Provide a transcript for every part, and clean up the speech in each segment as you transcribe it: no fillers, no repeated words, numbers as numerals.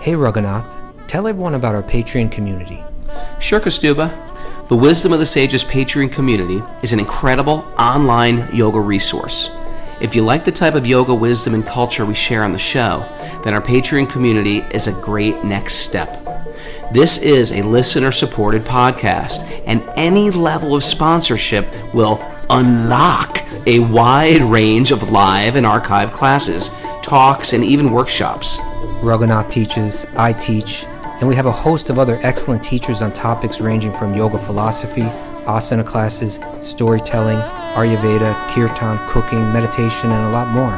Hey Raghunath, tell everyone about our Patreon community. Sure, Kaustubha. The Wisdom of the Sages Patreon community is an incredible online yoga resource. If you like the type of yoga wisdom and culture we share on the show, then our Patreon community is a great next step. This is a listener-supported podcast, and any level of sponsorship will unlock a wide range of live and archived classes, talks, and even workshops. Raghunath teaches, I teach, and we have a host of other excellent teachers on topics ranging from yoga philosophy, asana classes, storytelling, Ayurveda, kirtan, cooking, meditation, and a lot more.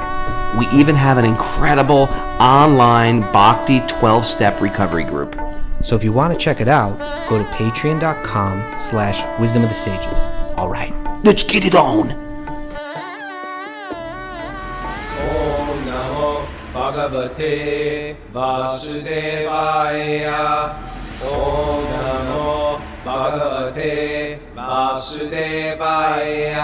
We even have an incredible online Bhakti 12-step recovery group. So if you want to check it out, go to patreon.com/wisdom of the sages. All right, let's get it on. Om Namo Bhagavate Vasudevaya. Om Namo Bhagavate Vasudevaya.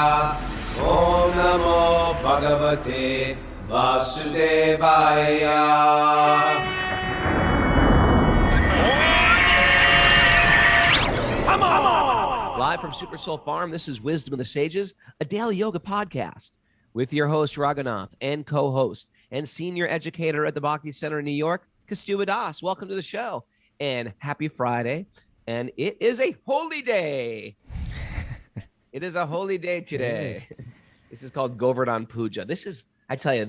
Om Namo Bhagavate Vasudevaya. Live from Super Soul Farm, this is Wisdom of the Sages, a daily yoga podcast with your host, Raghunath, and co-host and senior educator at the Bhakti Center in New York, Kaustubha Das. Welcome to the show, and happy Friday. And it is a holy day. It is a holy day today. This is called Govardhan Puja. This is, I tell you,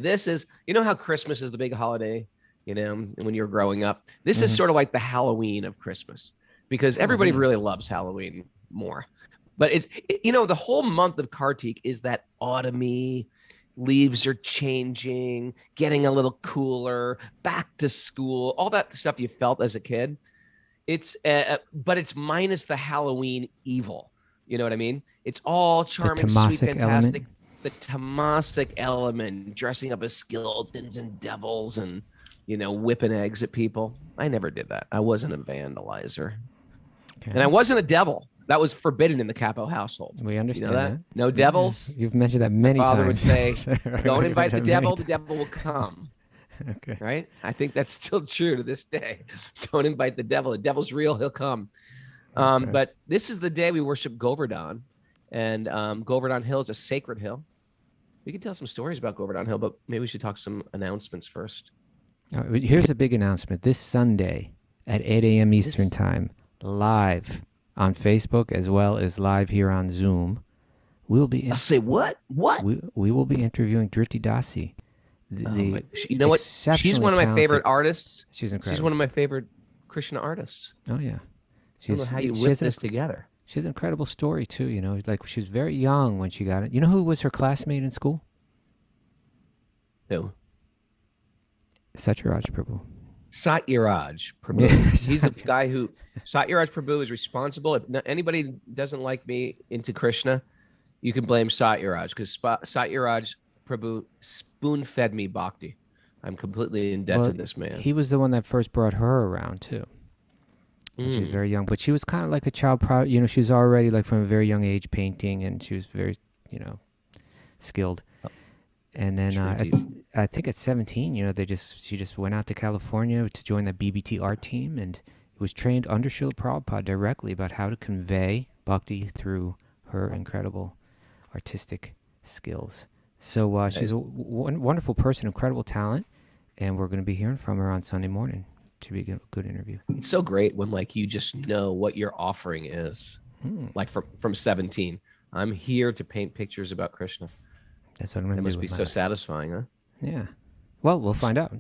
you know how Christmas is the big holiday, you know, when you're growing up? This is sort of like the Halloween of Christmas, because everybody really loves Halloween more. But the whole month of Kartik is that autumny, leaves are changing, getting a little cooler, back to school, all that stuff you felt as a kid. But it's minus the Halloween evil. You know what I mean? It's all charming, sweet, fantastic. The tamasic element, dressing up as skeletons and devils and, whipping eggs at people. I never did that. I wasn't a vandalizer. Okay. And I wasn't a devil. That was forbidden in the Capo household. We understand that. No devils. You've mentioned that many times. Father would say, don't invite the devil will come. Okay. Right? I think that's still true to this day. Don't invite the devil. The devil's real. He'll come. Okay. But this is the day we worship Govardhan. And Govardhan Hill is a sacred hill. We can tell some stories about Govardhan Hill, but maybe we should talk some announcements first. Here's a big announcement. This Sunday at 8 a.m. Eastern Time, live on Facebook as well as live here on Zoom, we'll be... I'll say what? What? We will be interviewing Dhriti Dasi. You know what? She's one of my favorite artists. She's incredible. She's one of my favorite Krishna artists. Oh, yeah. I don't know how you whip this together. She has an incredible story, too. Like she was very young when she got it. You know who was her classmate in school? Who? Satyaraj Prabhu. Satyaraj Prabhu. Yeah. He's the guy who... Satyaraj Prabhu is responsible. If anybody doesn't like me into Krishna, you can blame Satyaraj, because Satyaraj Prabhu spoon-fed me bhakti. I'm completely in debt to this man. He was the one that first brought her around, too. She was very young, but she was kind of like a child proud. She was already like from a very young age painting, and she was very, skilled. And then I think at 17, she just went out to California to join the BBT art team, and was trained under Srila Prabhupada directly about how to convey bhakti through her incredible artistic skills. So she's a wonderful person, incredible talent, and we're going to be hearing from her on Sunday morning. Should be a good interview. It's so great when you just know what your offering is. Like from 17, I'm here to paint pictures about Krishna. That's what I'm going to do. It must be so satisfying, huh? Yeah. Well, we'll find out.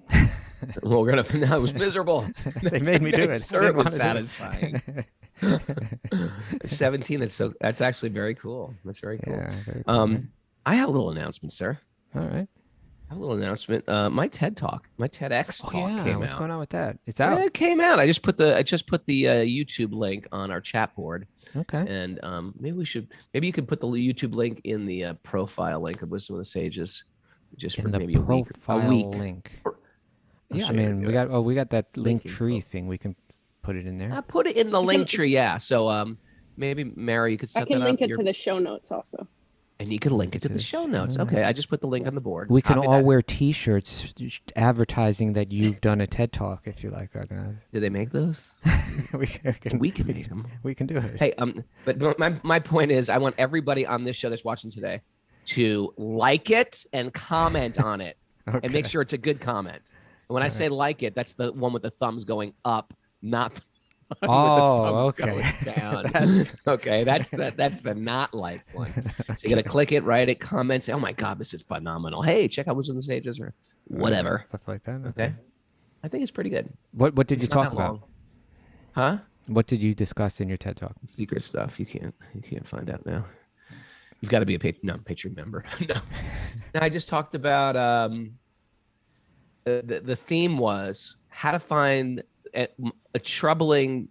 Well, we're gonna. No, it was miserable. They made me do it. Sure, it was satisfying. 17. That's actually very cool. That's very cool. Yeah, very cool. I have a little announcement, sir. All right. I have a little announcement. My TED Talk, my TEDx talk came out. What's going on with that? It's out. It came out. I just put the YouTube link on our chat board. Okay. And maybe you could put the YouTube link in the profile link of Wisdom of the Sages, just for maybe a week. Link. Yeah, I mean, we got that link tree thing. We can put it in there. I put it in the link tree. Yeah. So maybe Mary, you could set that up. I can link it to the show notes also. And you can link it to the show notes. Okay, I just put the link on the board. We can Copy all that. wear T-shirts advertising that you've done a TED Talk, if you like, Raghunath. Do they make those? We can make them. We can do it. Hey, but my point is, I want everybody on this show that's watching today to like it and comment on it, and make sure it's a good comment. And when I say like it, that's the one with the thumbs going up, not with the thumbs going down. Okay, that's the not like one. So you got to click it, write it, comment, say, "Oh my God, this is phenomenal." Hey, check out what's on the stages or whatever. Stuff like that. Okay. I think it's pretty good. What did you talk about? Huh? What did you discuss in your TED Talk? Secret stuff. You can't find out now. You've got to be a Patreon member. No, I just talked about the theme was how to find a troubling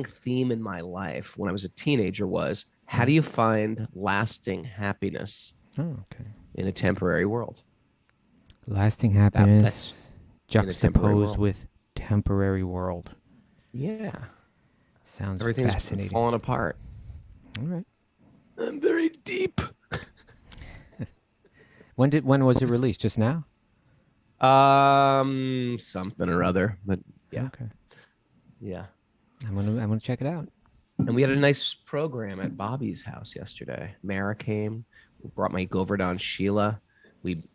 theme in my life when I was a teenager was how do you find lasting happiness in a temporary world? Lasting happiness juxtaposed with temporary world. Yeah. Sounds Everything's fascinating. falling apart. All right. I'm very deep. When was it released? Just now? Something or other, but yeah. Okay. Yeah. I'm gonna check it out. And we had a nice program at Bobby's house yesterday. Mara came, brought my Govardhan Sheila.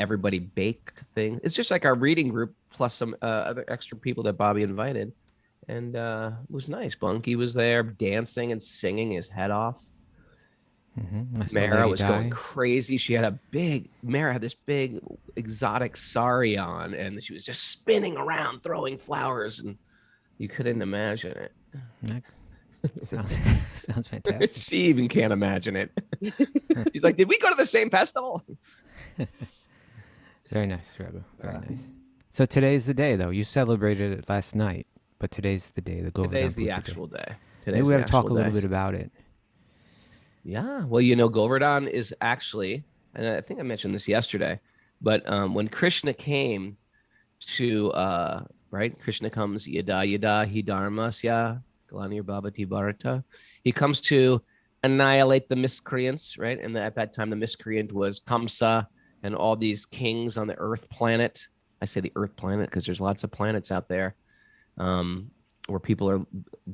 Everybody baked things. It's just like our reading group plus some other extra people that Bobby invited. And it was nice. Bunky was there dancing and singing his head off. Mara was going crazy. She had Mara had this big exotic sari on, and she was just spinning around, throwing flowers, and you couldn't imagine it. Sounds fantastic. She even can't imagine it. She's like, did we go to the same festival? Very nice, Raghu. Very nice. So today's the day, though. You celebrated it last night, but today's the day. Today's the actual day. Maybe we have to talk a little bit about it. Yeah. Well, Govardhan is actually, and I think I mentioned this yesterday, but when Krishna came to, Krishna comes, yada yada hi dharmasya, galanir bhavati bharata. He comes to annihilate the miscreants, right? And at that time, the miscreant was Kamsa and all these kings on the Earth planet. I say the Earth planet because there's lots of planets out there where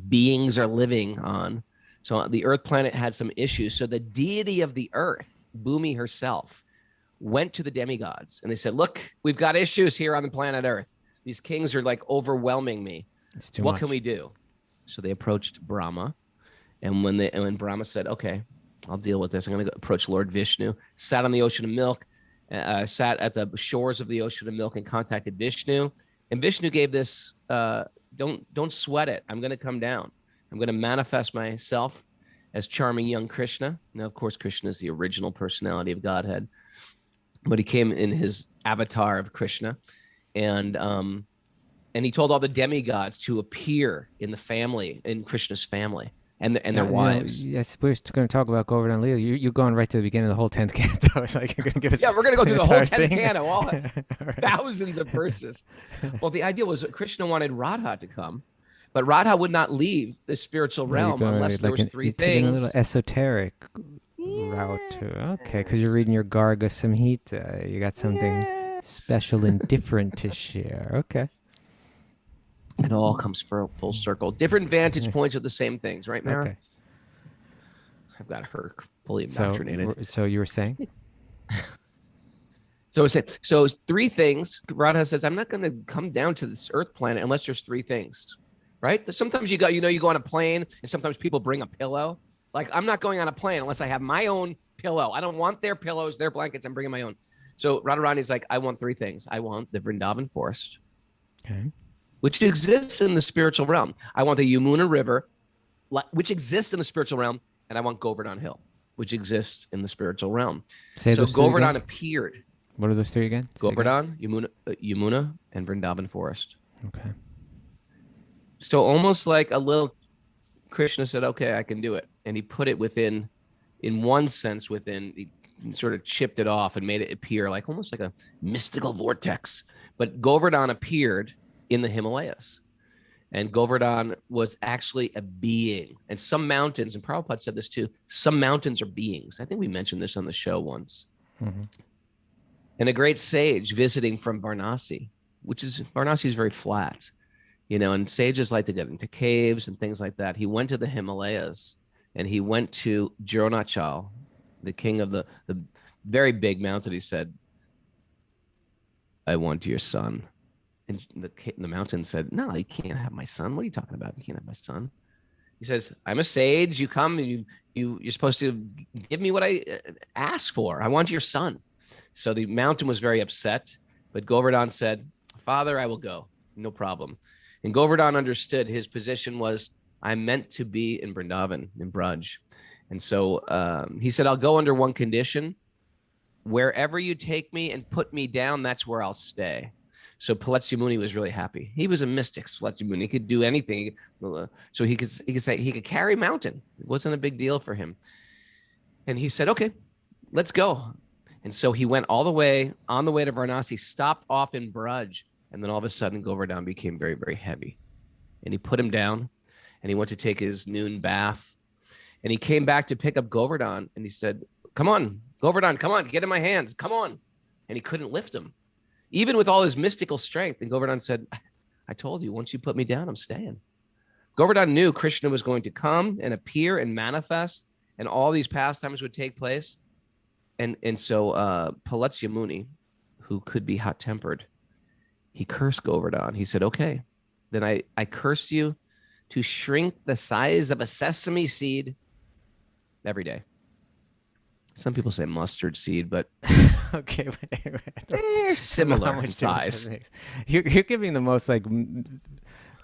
beings are living on. So the Earth planet had some issues. So the deity of the Earth, Bhumi herself, went to the demigods and they said, look, we've got issues here on the planet Earth. These kings are like overwhelming me. It's too much. What can we do? So they approached Brahma. And when Brahma said, okay, I'll deal with this. I'm going to approach Lord Vishnu, sat on the ocean of milk, sat at the shores of the ocean of milk and contacted Vishnu. And Vishnu gave this, don't sweat it. I'm going to come down. I'm going to manifest myself as charming young Krishna. Now, of course, Krishna is the original personality of Godhead, but he came in his avatar of Krishna, and he told all the demigods to appear in the family, in Krishna's family, and their wives. Yes, we're going to talk about Govardhan Leela. You're going right to the beginning of the whole 10th canto. It's like you're going to give us. Yeah, we're going to go through the whole 10th canto, all right. Thousands of verses. Well, the idea was that Krishna wanted Radha to come. But Radha would not leave the spiritual realm unless there was three things. A little esoteric route to okay, because you're reading your Garga Samhita. You got something special and different to share. Okay. It all comes full circle. Different vantage points of the same things, right, Mara? Okay. I've got her fully indoctrinated. So you were saying? So three things. Radha says, I'm not going to come down to this Earth planet unless there's three things. Right? Sometimes you go on a plane and sometimes people bring a pillow. Like, I'm not going on a plane unless I have my own pillow. I don't want their pillows, their blankets. I'm bringing my own. So Radharani's like, I want three things. I want the Vrindavan forest, which exists in the spiritual realm. I want the Yamuna River, which exists in the spiritual realm. And I want Govardhan Hill, which exists in the spiritual realm. So Govardhan appeared. What are those three again? Govardhan, Yamuna, and Vrindavan forest. Okay. So almost like a little Krishna said, okay, I can do it. And he put it within, in one sense, he sort of chipped it off and made it appear like almost like a mystical vortex. But Govardhan appeared in the Himalayas. And Govardhan was actually a being. And some mountains, and Prabhupada said this too, some mountains are beings. I think we mentioned this on the show once. Mm-hmm. And a great sage visiting from Varanasi, Varanasi is very flat, and sages like to get into caves and things like that. He went to the Himalayas and he went to Jirunachal, the king of the very big mountain. He said, I want your son. And the mountain said, no, you can't have my son. What are you talking about? You can't have my son. He says, I'm a sage. You come and you're supposed to give me what I ask for. I want your son. So the mountain was very upset, but Govardhan said, Father, I will go. No problem. And Govardhan understood his position was, I'm meant to be in Vrindavan, in Braj. And so he said, I'll go under one condition. Wherever you take me and put me down, that's where I'll stay. So Paletsi Muni was really happy. He was a mystic, Paletsi Muni. He could do anything. So he could carry a mountain. It wasn't a big deal for him. And he said, okay, let's go. And so he went on the way to Varanasi, stopped off in Braj. And then all of a sudden, Govardhan became very, very heavy. And he put him down and he went to take his noon bath. And he came back to pick up Govardhan. And he said, come on, Govardhan, come on, get in my hands. Come on. And he couldn't lift him, even with all his mystical strength. And Govardhan said, I told you, once you put me down, I'm staying. Govardhan knew Krishna was going to come and appear and manifest, and all these pastimes would take place. And so Paletsi Muni, who could be hot-tempered, he cursed Govardhan. He said, okay, then I curse you to shrink the size of a sesame seed every day. Some people say mustard seed, but okay, they're similar in size. You're giving the most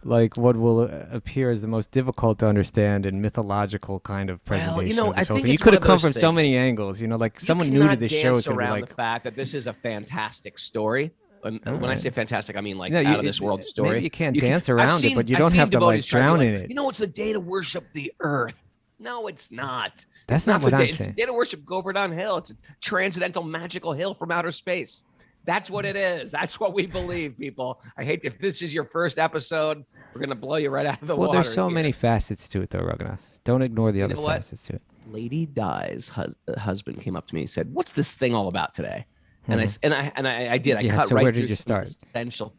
like what will appear as the most difficult to understand and mythological kind of presentation. Well, I think you could have come from so many angles. Like someone new to this show is going to be like, the fact that this is a fantastic story. When I say fantastic, I mean like out of this world story. Maybe you can't dance around it, but you don't have to like drown in it. It's the day to worship the earth. No, it's not. That's not what I'm saying. It's the day to worship Govardhan Hill. It's a transcendental, magical hill from outer space. That's what it is. That's what we believe, people. I hate if this is your first episode, we're going to blow you right out of the water. Well, there's so many facets to it, though, Raghunath. Don't ignore the other facets to it. Lady Di's husband came up to me and said, "What's this thing all about today?" And I did. I cut so right where through did you start? Essential.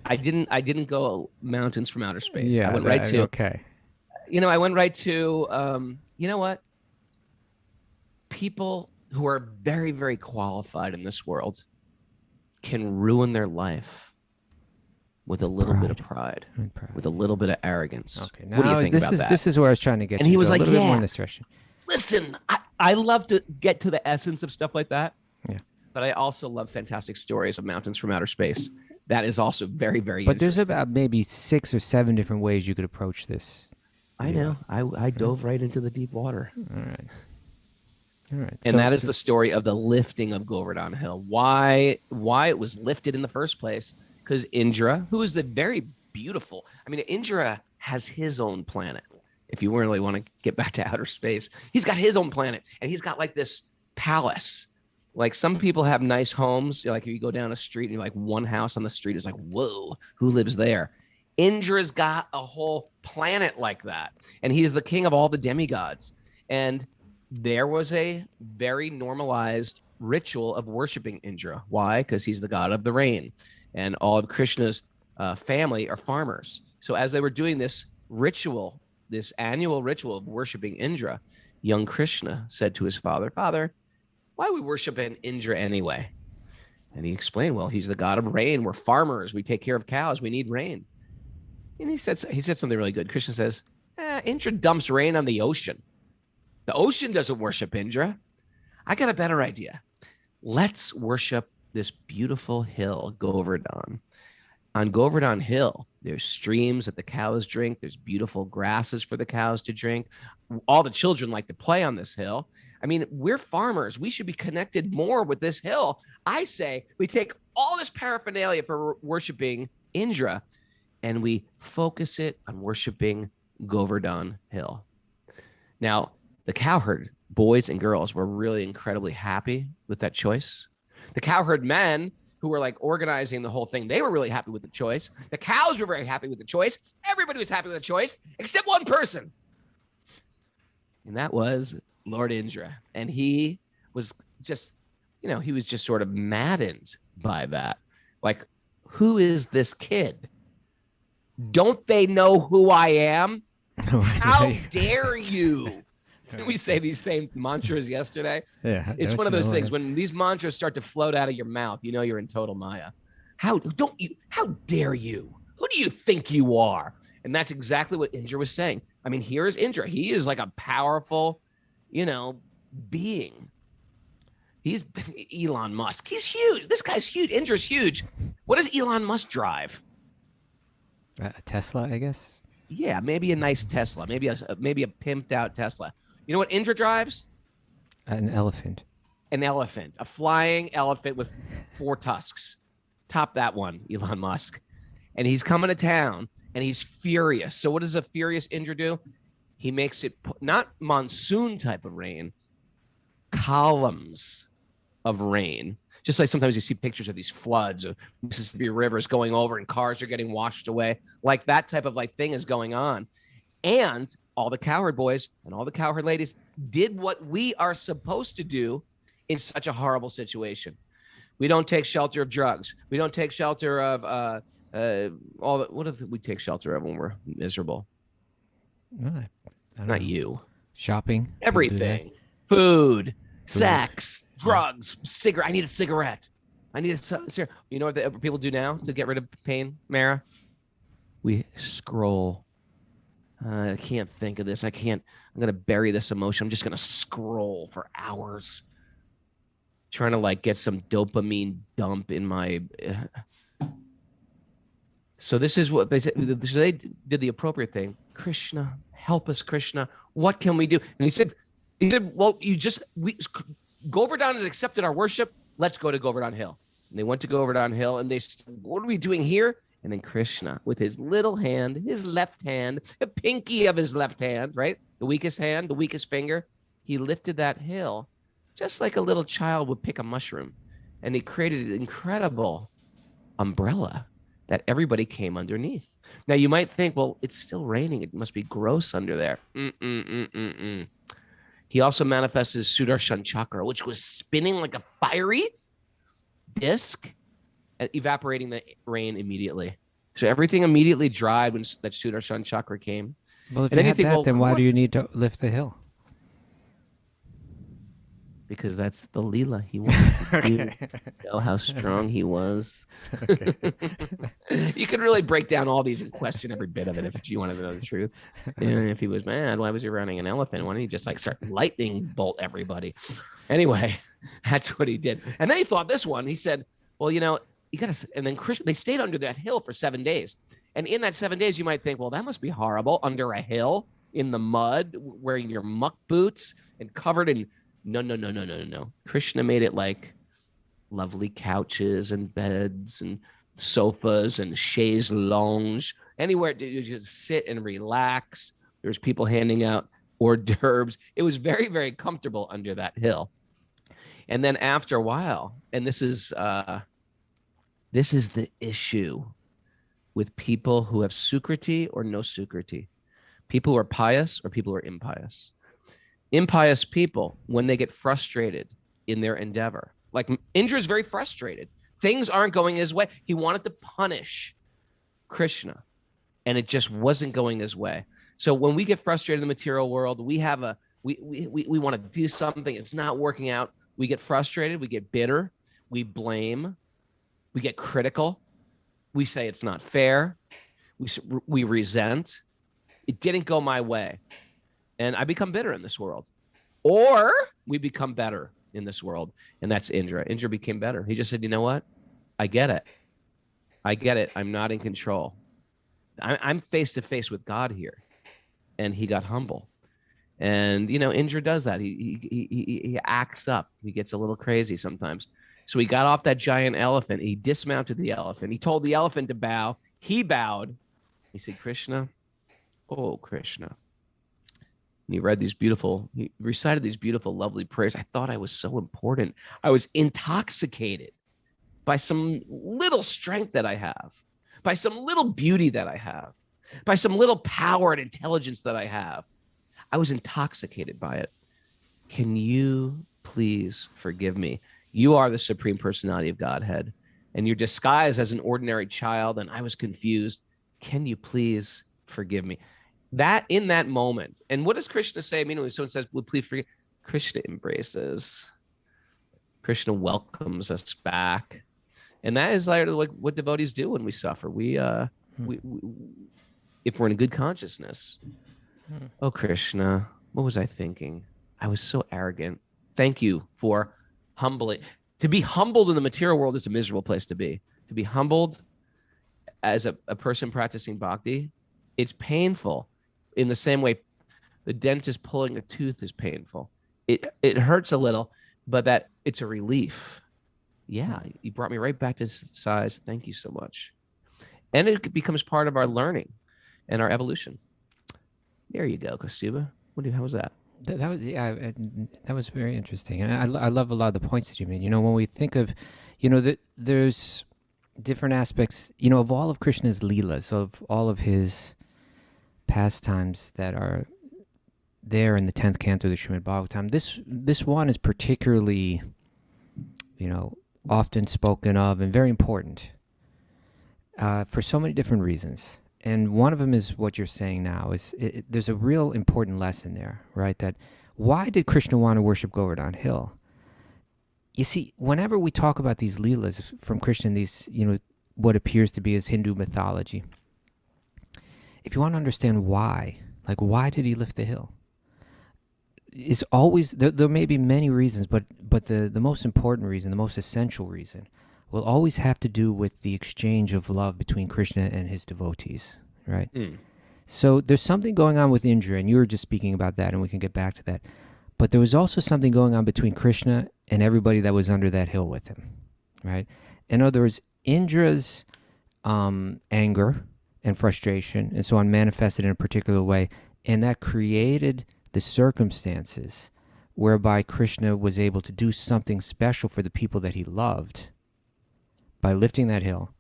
I didn't go mountains from outer space. Yeah, I went right to. Okay. I went right to. You know what? People who are very, very qualified in this world can ruin their life with a little bit of pride, with a little bit of arrogance. Okay, now what do you think about that? This is where I was trying to get. And he was like, a little bit more in yeah. this direction. Listen, I love to get to the essence of stuff like that. Yeah. But I also love fantastic stories of mountains from outer space. That is also very, very But interesting. there's about maybe 6 or 7 different ways you could approach this. I know. I dove right into the deep water. All right. And that is the story of the lifting of Govardhan Hill. Why it was lifted in the first place? Because Indra, who is a very beautiful, Indra has his own planet. If you really want to get back to outer space, he's got his own planet, and he's got like this palace. Like some people have nice homes. Like if you go down a street and you're like one house on the street is like, whoa, who lives there? Indra's got a whole planet like that, and he's the king of all the demigods. And there was a very normalized ritual of worshiping Indra. Why? Because he's the god of the rain, and all of Krishna's family are farmers. So as they were doing this ritual, this annual ritual of worshiping Indra, young Krishna said to his father, "Father, why are we worshiping Indra anyway?" And he explained, well, he's the god of rain. We're farmers. We take care of cows. We need rain. And he said something really good. Krishna says, Indra dumps rain on the ocean. The ocean doesn't worship Indra. I got a better idea. Let's worship this beautiful hill, Govardhan. On Govardhan Hill, there's streams that the cows drink. There's beautiful grasses for the cows to drink. All the children like to play on this hill. We're farmers. We should be connected more with this hill. I say we take all this paraphernalia for worshiping Indra and we focus it on worshiping Govardhan Hill. Now, the cowherd boys and girls were really incredibly happy with that choice. The cowherd men who were like organizing the whole thing, they were really happy with the choice. The cows were very happy with the choice. Everybody was happy with the choice except one person. And that was Lord Indra. And he was just, he was just sort of maddened by that. Like, who is this kid? Don't they know who I am? How dare you? Didn't we say these same mantras yesterday? Yeah. It's one of those things when these mantras start to float out of your mouth, you're in total Maya. How dare you? Who do you think you are? And that's exactly what Indra was saying. I mean, here's Indra. He is like a powerful, being. He's Elon Musk. He's huge. This guy's huge. Indra's huge. What does Elon Musk drive? A Tesla, I guess. Yeah, maybe a nice Tesla. Maybe a pimped out Tesla. You know what Indra drives? An elephant. An elephant. A flying elephant with 4 tusks. Top that one, Elon Musk. And he's coming to town, and he's furious. So what does a furious Indra do? He makes it not monsoon type of rain, columns of rain. Just like sometimes you see pictures of these floods of Mississippi rivers going over and cars are getting washed away. Like that type of thing is going on. And all the cowherd boys and all the cowherd ladies did what we are supposed to do in such a horrible situation. We don't take shelter of drugs. We don't take shelter of what do we take shelter of when we're miserable? No, I don't Not know. You. Shopping. Everything. Food, sex, drugs, cigarette. I need a cigarette. I need a cigarette. You know what the people do now to get rid of pain, Mara? We scroll. I can't think of this. I'm going to bury this emotion. I'm just going to scroll for hours. Trying to get some dopamine dump in my... So this is what they said. So they did the appropriate thing. Krishna, help us, Krishna. What can we do? And he said, well, Govardhan has accepted our worship. Let's go to Govardhan Hill. And they went to Govardhan Hill, and they said, what are we doing here? And then Krishna, with his little hand, his left hand, the pinky of his left hand, right? The weakest hand, the weakest finger. He lifted that hill just like a little child would pick a mushroom. And he created an incredible umbrella that everybody came underneath. Now, you might think, well, it's still raining. It must be gross under there. He also manifested his Sudarshan chakra, which was spinning like a fiery disc, evaporating the rain immediately. So everything immediately dried when that Sudarshan chakra came. Well, if you had that, then why do you need to lift the hill? Because that's the Leela he wanted to do. Know how strong he was. You could really break down all these and question every bit of it if you wanted to know the truth. If he was mad, why was he running an elephant? Why didn't he just start lightning bolt everybody? Anyway, that's what he did. And then he thought this one. He said, well, you got to, and then they stayed under that hill for 7 days. And in that 7 days, you might think, well, that must be horrible, under a hill, in the mud, wearing your muck boots and covered in... No. Krishna made it like lovely couches and beds and sofas and chaise lounge, anywhere to just sit and relax. There's people handing out hors d'oeuvres. It was very, very comfortable under that hill. And then after a while, and this is the issue with people who have sukriti or no sukriti, people who are pious or people who are impious. Impious people, when they get frustrated in their endeavor, like Indra is very frustrated. Things aren't going his way. He wanted to punish Krishna, and it just wasn't going his way. So when we get frustrated in the material world, we want to do something. It's not working out. We get frustrated. We get bitter. We blame. We get critical. We say it's not fair. We resent. It didn't go my way. And I become bitter in this world. Or we become better in this world. And that's Indra. Indra became better. He just said, you know what? I get it. I'm not in control. I'm face to face with God here. And he got humble. And, Indra does that. He acts up. He gets a little crazy sometimes. So he got off that giant elephant. He dismounted the elephant. He told the elephant to bow. He bowed. He said, Krishna, oh, Krishna. And he recited these beautiful, lovely prayers. I thought I was so important. I was intoxicated by some little strength that I have, by some little beauty that I have, by some little power and intelligence that I have. I was intoxicated by it. Can you please forgive me? You are the supreme personality of Godhead, and you're disguised as an ordinary child, and I was confused. Can you please forgive me? That in that moment. And what does Krishna say? I mean, when someone says, well, please forgive, Krishna embraces. Krishna welcomes us back. And that is like what devotees do when we suffer. We if we're in good consciousness. Oh, Krishna, what was I thinking? I was so arrogant. Thank you for humbling. To be humbled in the material world is a miserable place to be. To be humbled as a person practicing bhakti, it's painful. In the same way, the dentist pulling a tooth is painful. It hurts a little, but that it's a relief. Yeah, you brought me right back to size. Thank you so much. And it becomes part of our learning and our evolution. There you go, Kaustubha. How was that? That was very interesting, and I love a lot of the points that you made. When we think of, that there's different aspects, of all of Krishna's leelas, of all of his pastimes that are there in the 10th canto of the Srimad Bhagavatam. This one is particularly, often spoken of and very important for so many different reasons. And one of them is what you're saying now. There's a real important lesson there, right? That why did Krishna want to worship Govardhan Hill? You see, whenever we talk about these leelas from Krishna, these, what appears to be his Hindu mythology, if you want to understand why, why did he lift the hill? It's always, there may be many reasons, but the most important reason, the most essential reason, will always have to do with the exchange of love between Krishna and his devotees, right? So there's something going on with Indra, and you were just speaking about that, and we can get back to that. But there was also something going on between Krishna and everybody that was under that hill with him, right? In other words, Indra's anger and frustration and so on manifested in a particular way, and that created the circumstances whereby Krishna was able to do something special for the people that he loved by lifting that hill,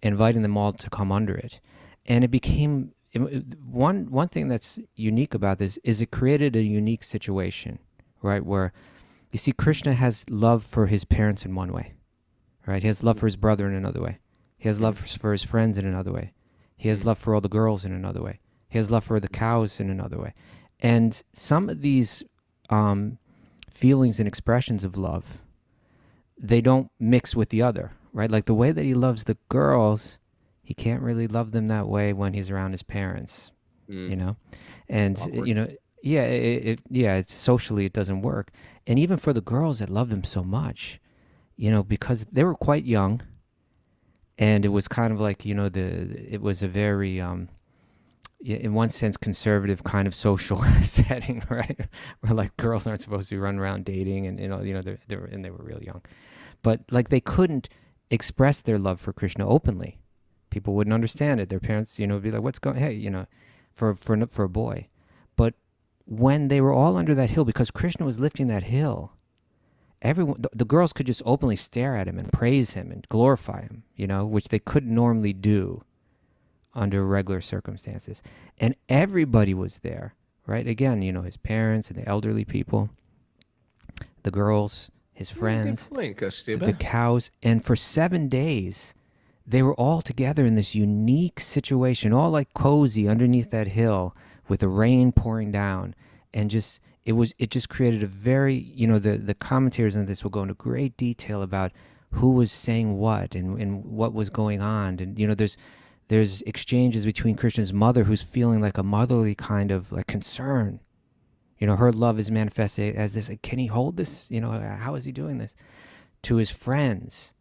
inviting them all to come under it. And it became, one thing that's unique about this is it created a unique situation, right? Where, you see, Krishna has love for his parents in one way, right? He has love for his brother in another way. He has love for his friends in another way. He has love for all the girls in another way. He has love for the cows in another way. And some of these feelings and expressions of love, they don't mix with the other, right? Like the way that he loves the girls, he can't really love them that way when he's around his parents, And, awkward. It's socially it doesn't work. And even for the girls that loved him so much, because they were quite young, and it was kind of like, it was a very, in one sense, conservative kind of social setting, right? Where like girls aren't supposed to be running around dating, and they were real young, but like they couldn't express their love for Krishna openly. People wouldn't understand it. Their parents, would be like, "What's going? Hey, for a boy." But when they were all under that hill, because Krishna was lifting that hill, everyone, the girls could just openly stare at him and praise him and glorify him, which they couldn't normally do under regular circumstances. And everybody was there, right? Again, his parents and the elderly people, the girls, his friends, Good point, the cows. And for 7 days, they were all together in this unique situation, all like cozy underneath that hill with the rain pouring down. And it just created a very, the commentators on this will go into great detail about who was saying what and what was going on. And, there's exchanges between Krishna's mother, who's feeling like a motherly kind of like concern. Her love is manifested as this, can he hold this? How is he doing this? To his friends,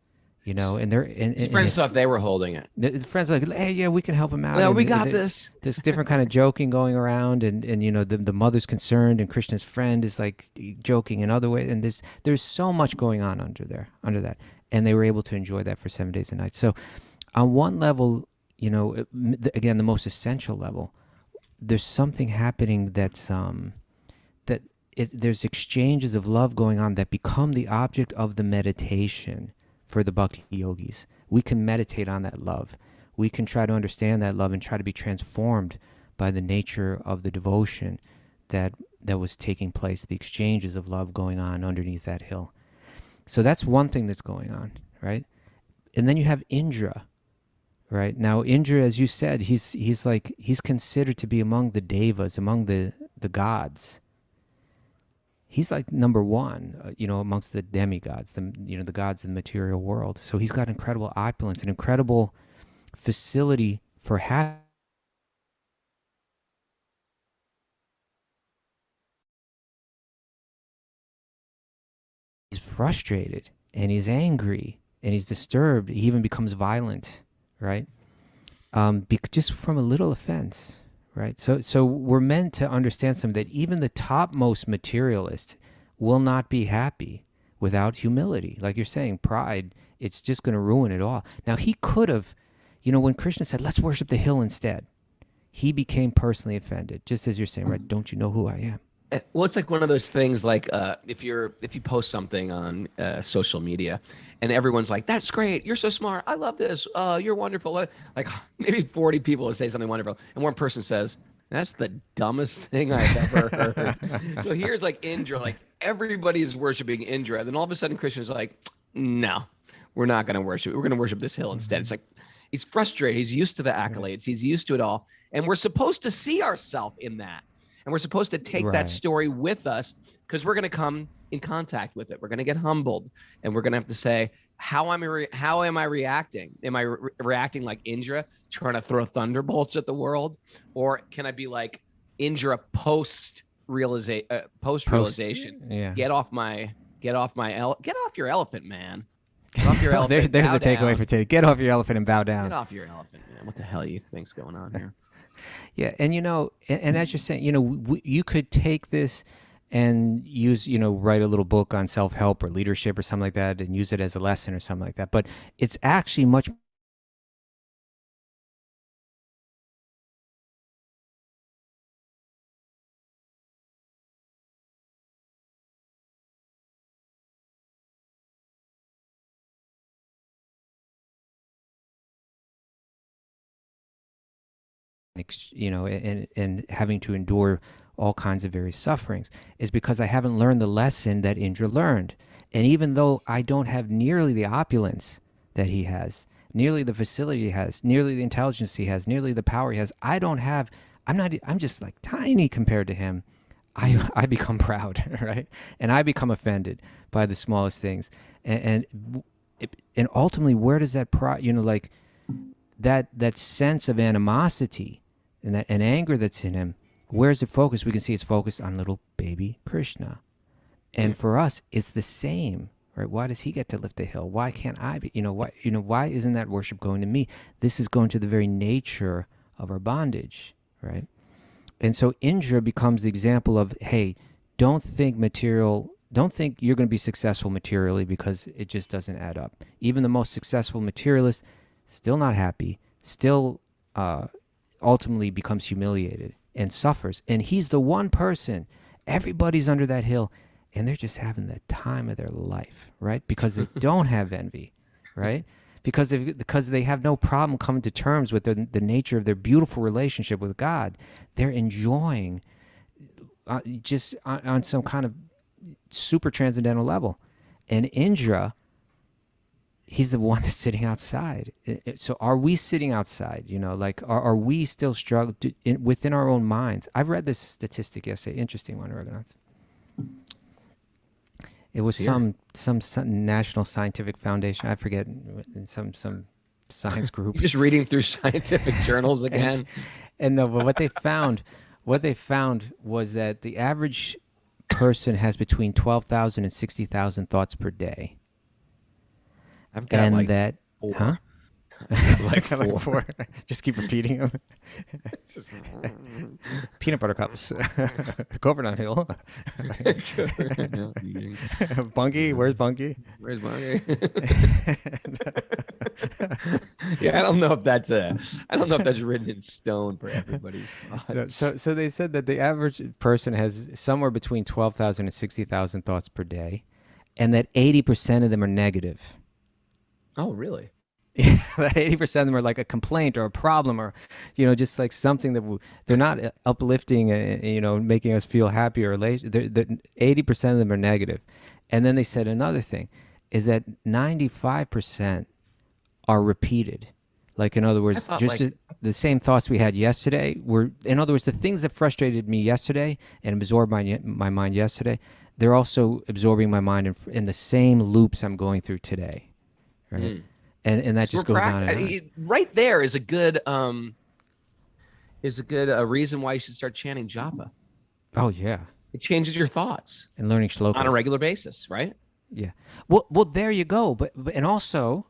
and his friends thought they were holding it. The friends are like, hey, yeah, we can help him out. Yeah, and we got this. There's different kind of joking going around, and the mother's concerned, and Krishna's friend is like joking in other ways, and there's so much going on under that, and they were able to enjoy that for 7 days and nights. So, on one level, again, the most essential level, there's something happening that's there's exchanges of love going on that become the object of the meditation for the Bhakti-yogis. We can meditate on that love. We can try to understand that love and try to be transformed by the nature of the devotion that was taking place, the exchanges of love going on underneath that hill. So that's one thing that's going on, right? And then you have Indra, right? Now Indra, as you said, he's considered to be among the devas, among the gods. He's like number one, amongst the demigods, the gods in the material world. So he's got incredible opulence, an incredible facility for happiness. He's frustrated and he's angry and he's disturbed. He even becomes violent, right? Just from a little offense, right? So we're meant to understand something, that even the topmost materialist will not be happy without humility. Like you're saying, pride, it's just going to ruin it all. Now, he could have, when Krishna said, let's worship the hill instead, he became personally offended, just as you're saying, right? Don't you know who I am? Well, it's like one of those things, like if you post something on social media and everyone's like, that's great, you're so smart, I love this, you're wonderful. Like maybe 40 people will say something wonderful, and one person says, that's the dumbest thing I've ever heard. So here's like Indra, like everybody's worshiping Indra. Then all of a sudden Krishna's like, no, we're not going to worship. We're going to worship this hill instead. It's like, he's frustrated. He's used to the accolades. He's used to it all. And we're supposed to see ourselves in that. And we're supposed to take that story with us, because we're going to come in contact with it. We're going to get humbled, and we're going to have to say, how am I reacting? Am I reacting like Indra, trying to throw thunderbolts at the world? Or can I be like Indra post realization? Yeah. Get off your elephant, man. Get off your elephant. There's the takeaway for today. Get off your elephant and bow down. Get off your elephant, man. What the hell do you think's going on here? Yeah, and and as you're saying, you could take this and use, write a little book on self-help or leadership or something like that, and use it as a lesson or something like that. But it's actually much and having to endure all kinds of various sufferings, is because I haven't learned the lesson that Indra learned. And even though I don't have nearly the opulence that he has, nearly the facility he has, nearly the intelligence he has, nearly the power he has, I'm just like tiny compared to him. I become proud, right? And I become offended by the smallest things. And ultimately, where does that pride, like that sense of animosity and anger that's in him, where's it focused? We can see it's focused on little baby Krishna. And for us, it's the same, right? Why does he get to lift the hill? Why can't I be? Why isn't that worship going to me? This is going to the very nature of our bondage, right? And so Indra becomes the example of, hey, don't think you're going to be successful materially, because it just doesn't add up. Even the most successful materialist, still not happy, still ultimately becomes humiliated and suffers. And he's the one person, everybody's under that hill, and they're just having the time of their life, right? Because they don't have envy, right? Because they have no problem coming to terms with the nature of their beautiful relationship with God. They're enjoying just on some kind of super transcendental level. And Indra, he's the one that's sitting outside. So are we sitting outside? Are we still struggling within our own minds? I've read this statistic yesterday. Interesting one, Raghunath. It was some national scientific foundation. I forget, some science group. You're just reading through scientific journals again. And no, but what they found was that the average person has between 12,000 and 60,000 thoughts per day. I've got four. Huh? like four. Just keep repeating them. Peanut butter cups. Governor Hill. Bunky, where's Bunky? Where's Bunky? Yeah, I don't know if that's written in stone for everybody's thoughts. So they said that the average person has somewhere between 12,000 and 60,000 thoughts per day, and that 80% of them are negative. Oh, really? That 80% of them are like a complaint or a problem, or, just like something that they're not uplifting, making us feel happy or elation. 80% of them are negative. And then they said another thing is that 95% are repeated. Like, in other I words, thought just like the same thoughts we had yesterday were, in other words, the things that frustrated me yesterday and absorbed my mind yesterday, they're also absorbing my mind in the same loops I'm going through today. Right. And that so just goes on and on. right there is a good reason why you should start chanting japa. Oh, yeah. It changes your thoughts And learning shlokas. on a regular basis, right? Yeah. Well, there you go. But and also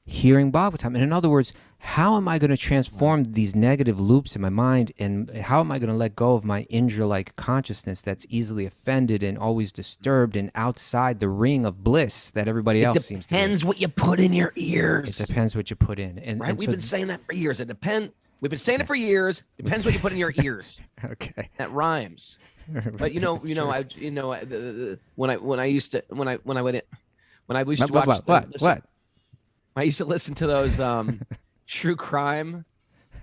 hearing Bhagavatam. And in other words, how am I going to transform these negative loops in my mind, and how am I going to let go of my Indra-like consciousness that's easily offended and always disturbed and outside the ring of bliss that everybody else seems to be? It depends what you put in your ears. It depends what you put in. And we've been saying that for years. We've been saying it for years. Depends what you put in your ears. Okay. That rhymes. But when I used to watch I used to listen to those true crime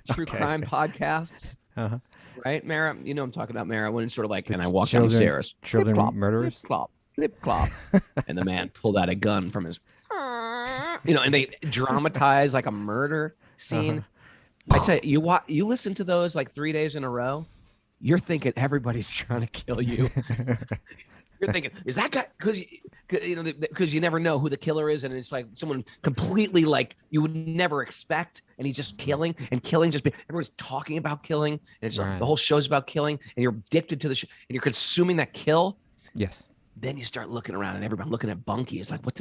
podcasts. Uh-huh. Right, Mara? I'm talking about Mara when it's sort of like, and I walked downstairs. Children clip-clop, murderers? Clip-clop, clip-clop. And the man pulled out a gun from his, and they dramatize like a murder scene. I tell you, you listen to those like 3 days in a row, you're thinking everybody's trying to kill you. You're thinking, is that guy? Because you never know who the killer is, and it's like someone completely like you would never expect, and he's just killing and killing. Everyone's talking about killing, and it's like the whole show's about killing, and you're addicted to the show, and you're consuming that kill. Yes. Then you start looking around, and everybody looking at Bunky. It's like, what's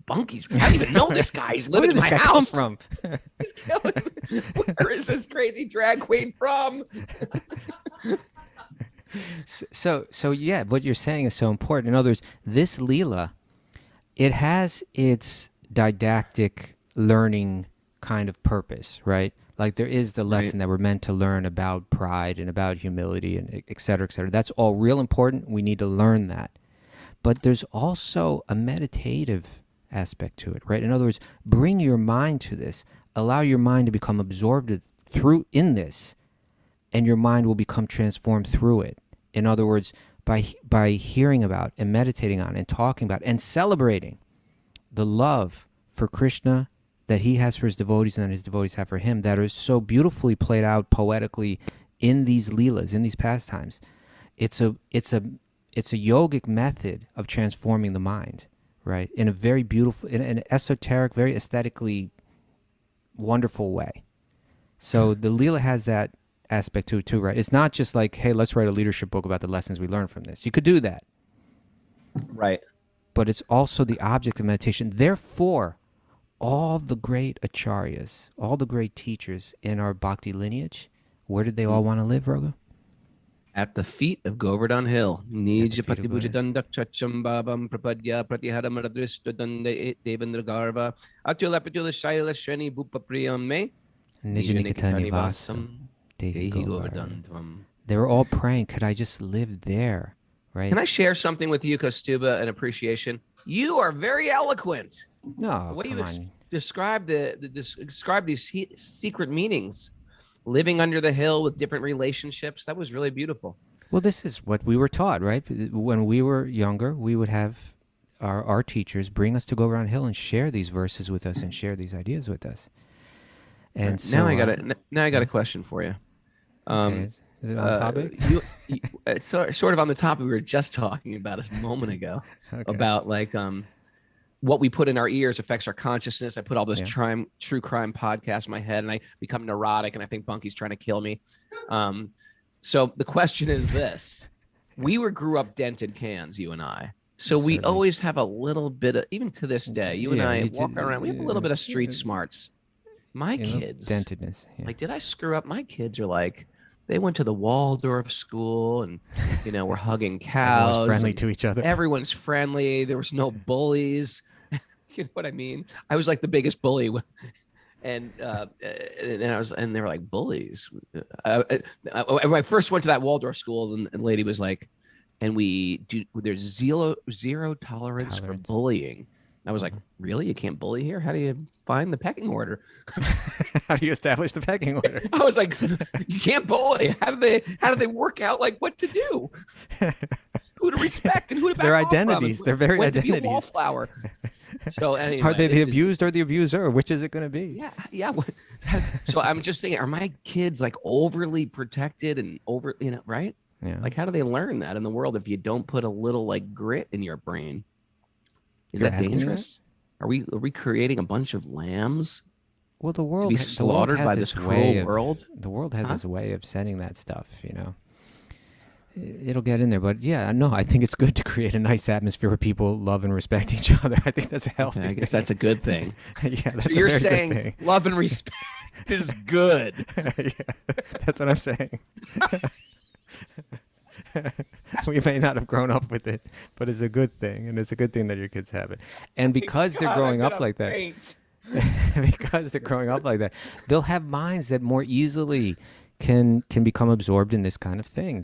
Bunky's? I don't even know this guy. He's living in my house. Where did this guy come from? Where is this crazy drag queen from? So yeah, what you're saying is so important. In other words, this Leela, it has its didactic learning kind of purpose, right? Like there is the lesson that we're meant to learn about pride and about humility and et cetera, et cetera. That's all real important. We need to learn that. But there's also a meditative aspect to it, right? In other words, bring your mind to this. Allow your mind to become absorbed in this, and your mind will become transformed through it. In other words, by hearing about and meditating on and talking about and celebrating the love for Krishna that he has for his devotees and that his devotees have for him, that are so beautifully played out poetically in these leelas, in these pastimes. It's a yogic method of transforming the mind, right? In a very beautiful, in an esoteric, very aesthetically wonderful way. So the leela has that aspect to it too, right? It's not just like, hey, let's write a leadership book about the lessons we learned from this. You could do that. Right. But it's also the object of meditation. Therefore, all the great acharyas, all the great teachers in our bhakti lineage, where did they all want to live, Raghu? At the feet of Govardhan Hill. Nija Patipuja Dandak Chacham Babam Prapadya Pratihadam Radrista Dande Devendra Garva Atula Patula Shaila Shreni Bupa Priyame Nijanikatani Vasam. They were all praying, could I just live there, right? Can I share something with you, Kaustubha, an appreciation? You are very eloquent. No, the way come you on. describe describe these secret meanings, living under the hill with different relationships, that was really beautiful. Well, this is what we were taught, right? When we were younger, we would have our teachers bring us to Govardhan Hill and share these verses with us and share these ideas with us. And so, now I got a question for you. Okay. Is it on topic? It's sort of on the topic we were just talking about a moment ago, about like what we put in our ears affects our consciousness. I put all this true crime podcasts in my head, and I become neurotic, and I think Bunky's trying to kill me. So the question is this: we grew up dented cans, you and I. So we always have a little bit of, even to this day, you and I walk around. We have a little bit of street smarts. My kids, dentedness. Yeah. Like, did I screw up? My kids are like, they went to the Waldorf school, and we're hugging cows. Everyone's friendly to each other. Everyone's friendly. There was no bullies. You know what I mean? I was like the biggest bully, and they were like, bullies. When I first went to that Waldorf school, and the lady was like, and there's zero tolerance for bullying I was like, really? You can't bully here? How do you find the pecking order? How do you establish the pecking order? I was like, you can't bully. How do they work out like what to do? Who to respect and who to back Their off from, identities. and Their very when to be a identities. wallflower. So anyway, Are they the abused or the abuser? Which is it going to be? Yeah. So I'm just thinking, are my kids like overly protected and right? Yeah. Like, how do they learn that in the world if you don't put a little like grit in your brain? Is You're that asking me dangerous? Are we creating a bunch of lambs Well, the to world be the world slaughtered has by this its cruel way of, world? The world has Huh? its way of sending that stuff, It'll get in there, but yeah, no, I think it's good to create a nice atmosphere where people love and respect each other. I think that's a healthy Okay, I guess thing. that's a good thing. Yeah, that's So a you're very good saying thing. love and respect is good. Yeah, that's what I'm saying. We may not have grown up with it, but it's a good thing, and it's a good thing that your kids have it. And because they're growing up like that, because they're growing up like that, they'll have minds that more easily can become absorbed in this kind of thing.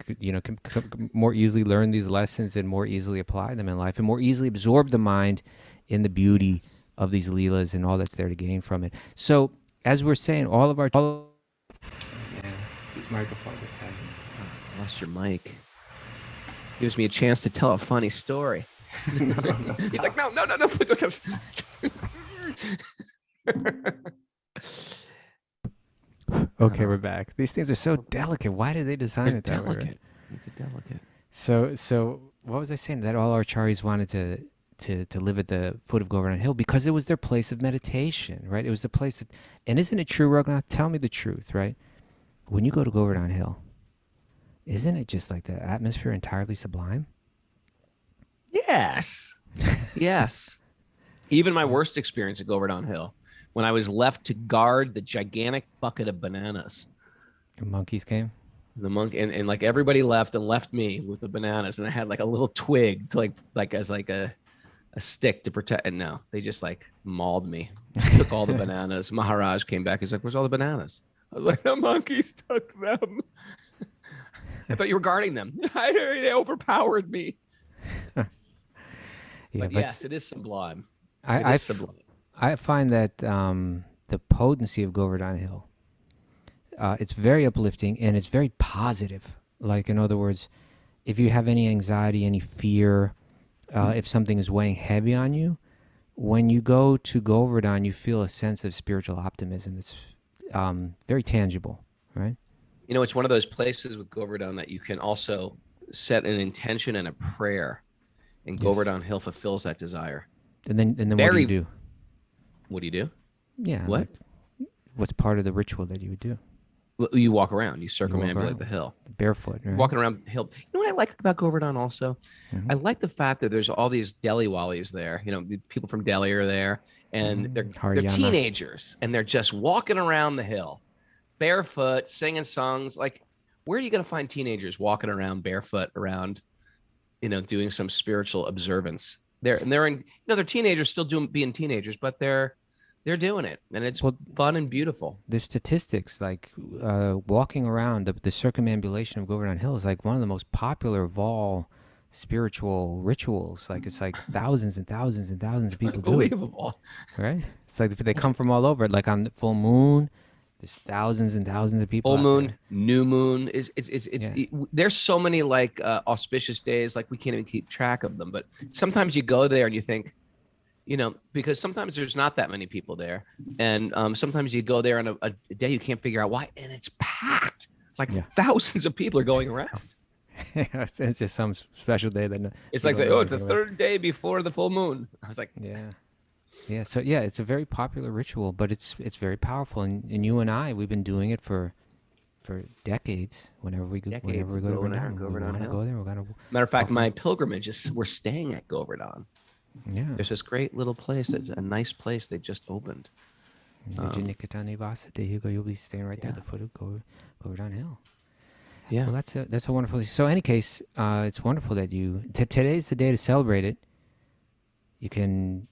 Can more easily learn these lessons and more easily apply them in life, and more easily absorb the mind in the beauty of these leelas and all that's there to gain from it. So, as we're saying, all of these microphones are tagging. I lost your mic. Gives me a chance to tell a funny story. He's like, no. Okay, we're back. These things are so delicate. Why did they design it that way? Right? They're delicate. So what was I saying? That all acharyas wanted to live at the foot of Govardhan Hill because it was their place of meditation, right? It was the place that, and isn't it true, Raghunath? Tell me the truth, right? When you go to Govardhan Hill, isn't it just like the atmosphere entirely sublime? Yes. Yes. Even my worst experience at Govardhan Hill, when I was left to guard the gigantic bucket of bananas. The monkeys came? The monk and like everybody left and left me with the bananas, and I had like a little twig to like as like a stick to protect. And no, they just like mauled me. Took all the bananas. Maharaj came back. He's like, "Where's all the bananas?" I was like, "The monkeys took them." I thought you were guarding them. They overpowered me. Yeah, but yes, it is sublime. Sublime. I find that the potency of Govardhan Hill, it's very uplifting and it's very positive. Like, in other words, if you have any anxiety, any fear, if something is weighing heavy on you, when you go to Govardhan, you feel a sense of spiritual optimism that's very tangible, right? It's one of those places with Govardhan that you can also set an intention and a prayer, and Govardhan Hill fulfills that desire. And then what do you do? What do you do? Yeah. What? What's part of the ritual that you would do? Well, you walk around. You circumambulate the hill. Barefoot. Right? Walking around the hill. You know what I like about Govardhan also? Mm-hmm. I like the fact that there's all these Delhi-walis there. The people from Delhi are there, and they're teenagers, and they're just walking around the hill, barefoot, singing songs. Like, where are you going to find teenagers walking around barefoot around, doing some spiritual observance? They're teenagers still being teenagers, but they're doing it, and it's fun and beautiful. The statistics, like walking around the circumambulation of Govardhan Hill, is like one of the most popular of all spiritual rituals. Like, it's like thousands and thousands and thousands of people do it. Unbelievable, right? It's like they come from all over. Like on the full moon, there's thousands and thousands of people. Full moon, new moon there's so many like auspicious days, like we can't even keep track of them. But sometimes you go there and you think, because sometimes there's not that many people there, and sometimes you go there on a day you can't figure out why, and it's packed. Like thousands of people are going around. It's just some special day that it's like it's the third day before the full moon. I was like, yeah. So it's a very popular ritual, but it's very powerful, and you and I, we've been doing it for decades. Whenever we go to Govardhan, we want to go there. We're gonna. Matter of fact, my pilgrimage we're staying at Govardhan. Yeah, there's this great little place. It's a nice place they just opened. You'll be staying right there at the foot of Govardhan Hill. Yeah, well, that's a wonderful. So, in any case, it's wonderful that today's the day to celebrate it. You can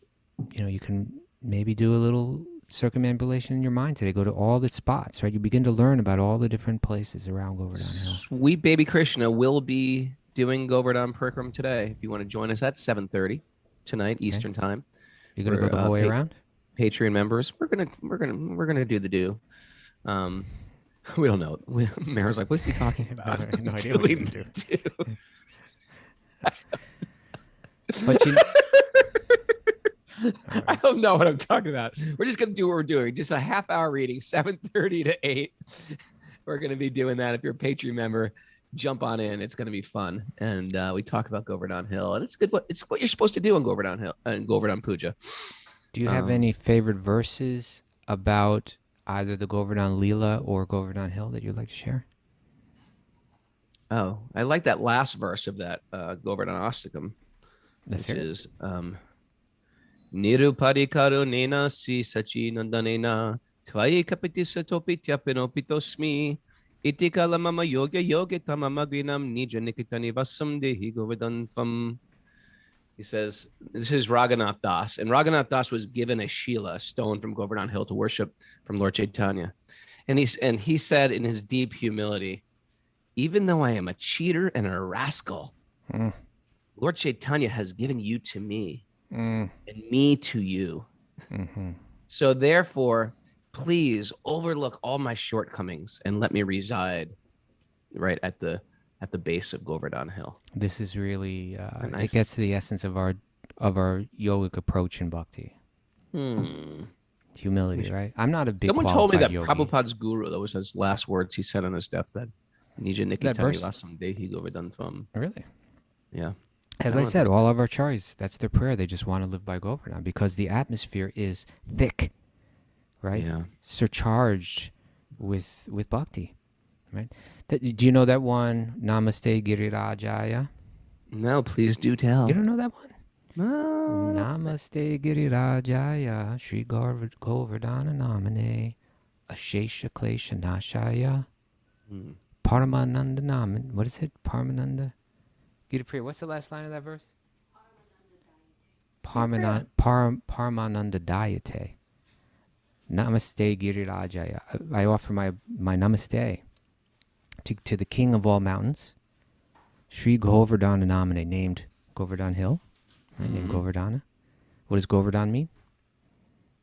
maybe do a little circumambulation in your mind today. Go to all the spots, right? You begin to learn about all the different places around Govardhan Hill. Sweet baby Krishna will be doing Govardhan Parikram today. If you want to join us at 7:30 tonight, Eastern time. You're gonna go the whole way around? Patreon members, we're gonna do the do. We don't know. Mayor's like, what's he talking about? I have no idea what you're gonna do. But I don't know what I'm talking about. We're just gonna do what we're doing. Just a half-hour reading, 7:30 to 8. We're gonna be doing that. If you're a Patreon member, jump on in. It's gonna be fun, and we talk about Govardhan Hill, and it's good. It's what you're supposed to do on Govardhan Hill and Govardhan Puja. do you have any favorite verses about either the Govardhan Leela or Govardhan Hill that you'd like to share? Oh, I like that last verse of that Govardhan Astakam, Let's which hear it. is Nirupadi Karunena Sri Sachi Nandanena Tvai Kapitisa Topityapenopitosmi Itikala Mama Yoga Yoga Tamama Grinam Nija Nikitani Vasam Dehi Govardhan. He says, this is Raghunath Das. And Raghunath Das was given a Shila, a stone from Govardhan Hill to worship from Lord Chaitanya. And he said in his deep humility, even though I am a cheater and a rascal, Lord Chaitanya has given you to me and me to you. Mm-hmm. So therefore, please overlook all my shortcomings and let me reside right at the base of Govardhan Hill. This is really Nice. it gets to the essence of our yogic approach in bhakti. Humility, right? I'm not a big Someone told me that yogi. Prabhupada's guru, that was his last words he said on his deathbed. Nija That verse? Nikitani Vasam Dehi Govardhan Tvam. Really? Yeah. As I said, all of our acharyas, that's their prayer. They just want to live by Govardhan because the atmosphere is thick, right? Yeah. Surcharged with bhakti, right? Do you know that one, Namaste Girirajaya? No, please do tell. You don't know that one? No. Namaste Girirajaya, Shri Govardhana Namane, Ashesha Klesha Nashaya, Paramananda Naman. What is it? Paramananda? Gita, what's the last line of that verse? Paramananda Dayate. Namaste Girirajaya. I offer my namaste to the king of all mountains, Shri Govardhana Namane, named Govardhan Hill, right? Named Govardhana. What does Govardhan mean?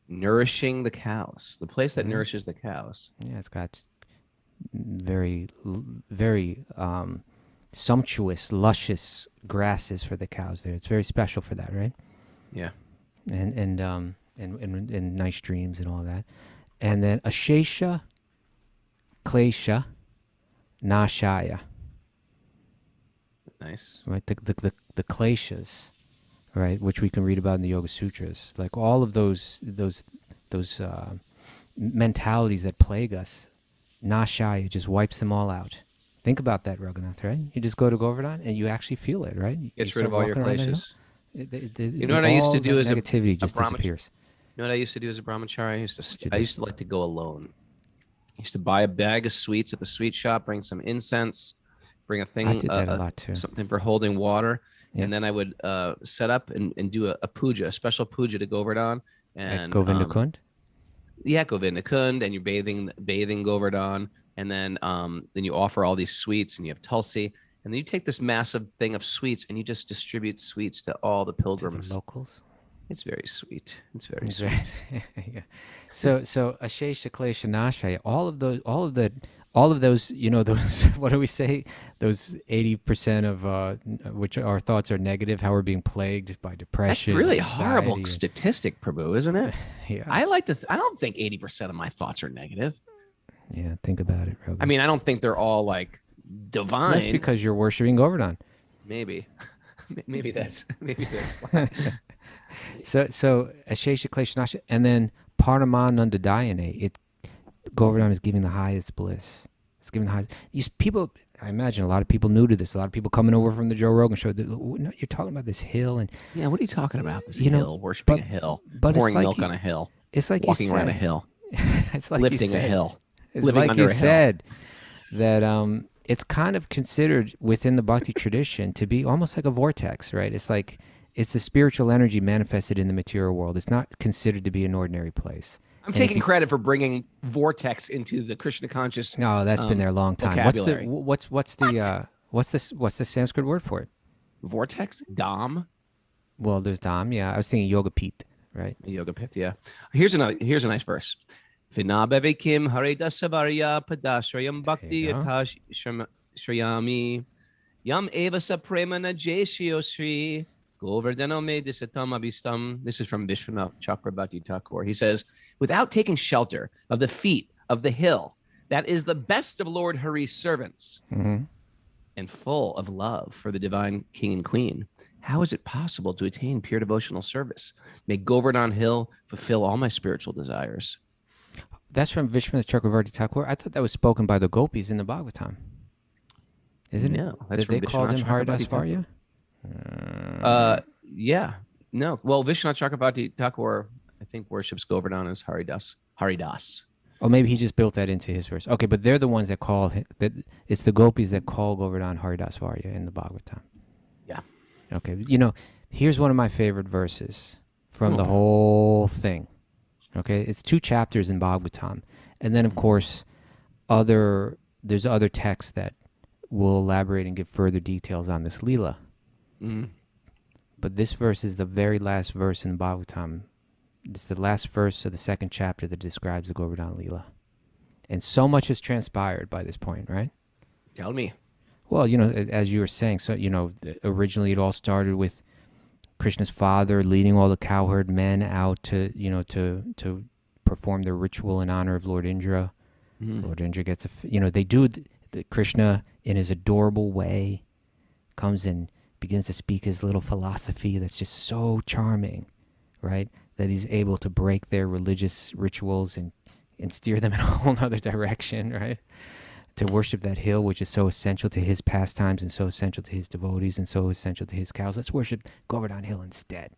Nourishing the cows. The place that nourishes the cows. Yeah, it's got very sumptuous, luscious grasses for the cows there. It's very special for that, right? Yeah. And nice streams and all that. And then Ashesha Klesha Nashaya. Nice. Right, the kleshas, right, which we can read about in the Yoga Sutras, like all of those mentalities that plague us, Nashaya just wipes them all out. Think about that, Raghunath, right? You just go to Govardhan and you actually feel it, right? Gets You rid of start all your walking around that kleshas. hill, You know what I used to all do that as a negativity just brahmachari? disappears. You know what I used to do as a brahmachari? you I do? used to like to go alone. I used to buy a bag of sweets at the sweet shop, bring some incense, bring a thing, I did that a lot too. something for holding water, Yeah. and then I would set up and do a puja, a special puja to Govardhan. At And Govinda Kund? Yeah, Govinda Kund, and you're bathing Govardhan, and then you offer all these sweets, and you have tulsi, and then you take this massive thing of sweets, and you just distribute sweets to all the To pilgrims. the locals? It's very sweet. It's very That's sweet. right. Yeah. So Ashesha Klesha Nashaya, all of those, you know, those, what do we say? Those 80% of which our thoughts are negative, how we're being plagued by That's depression. really a anxiety, horrible and- statistic, Prabhu, isn't it? Yeah. I don't think 80% of my thoughts are negative. Yeah, think about it, Rogan. I mean, I don't think they're all like divine. That's because you're worshiping Govardhan. Maybe that's why. So Ashesha Klesha Nashaya, and then Paramananda Dayane, Govardhan is giving the highest bliss. It's giving the highest. These people, I imagine a lot of people new to this. A lot of people coming over from the Joe Rogan show. No, you're talking about this hill, and Yeah, what are you talking about? This You know, hill, worshiping but- a hill, but it's pouring like milk you- on a hill, it's like walking you around a said. hill, It's like lifting you a said. hill. It's living like under you a hill. said that it's kind of considered within the Bhakti tradition to be almost like a vortex, right? It's like it's the spiritual energy manifested in the material world. It's not considered to be an ordinary place. I'm taking credit for bringing vortex into the Krishna conscious. No, that's been there a long time. vocabulary. What's the Sanskrit word for it? Vortex? Dom? Well, there's Dham. Yeah, I was thinking Yoga Pete. right? Yoga Pith, yeah. Here's a nice verse. Vinabhave kim haridasavarya padashrayam There bhakti you go. yatash shrayami yam eva sapremana jeshiyo sri govardhano me disatam abhistam. This is from Vishwanath Chakrabarti Thakur. He says, without taking shelter of the feet of the hill that is the best of Lord Hari's servants Mm-hmm. and full of love for the divine king and queen, how is it possible to attain pure devotional service? May Govardhan Hill fulfill all my spiritual desires. That's from Vishwanath Chakravarti Thakur. I thought that was spoken by the gopis in the Bhagavatam. Isn't it? No, that's That they from called him Vishwanath Chakrabarti Haridasvarya? Yeah. No. Well, Vishwanath Chakrabarti Thakur, I think, worships Govardhan as Haridas. Oh, maybe he just built that into his verse. Okay, but they're the ones that call that. It's the gopis that call Govardhan Haridasvarya in the Bhagavatam. Yeah. Okay, here's one of my favorite verses from the whole thing. Okay, it's 2 chapters in Bhagavatam, and then of course, there's other texts that will elaborate and give further details on this Leela. Mm. But this verse is the very last verse in the Bhagavatam. It's the last verse of the 2nd chapter that describes the Govardhan Leela. And so much has transpired by this point, right? Tell me. Well, as you were saying, so, originally it all started with Krishna's father leading all the cowherd men out to perform their ritual in honor of Lord Indra. Mm. Lord Indra gets they do Krishna in his adorable way comes and begins to speak his little philosophy that's just so charming, right? That he's able to break their religious rituals and steer them in a whole other direction, right? To worship that hill, which is so essential to his pastimes and so essential to his devotees and so essential to his cows. Let's worship Govardhan Hill instead,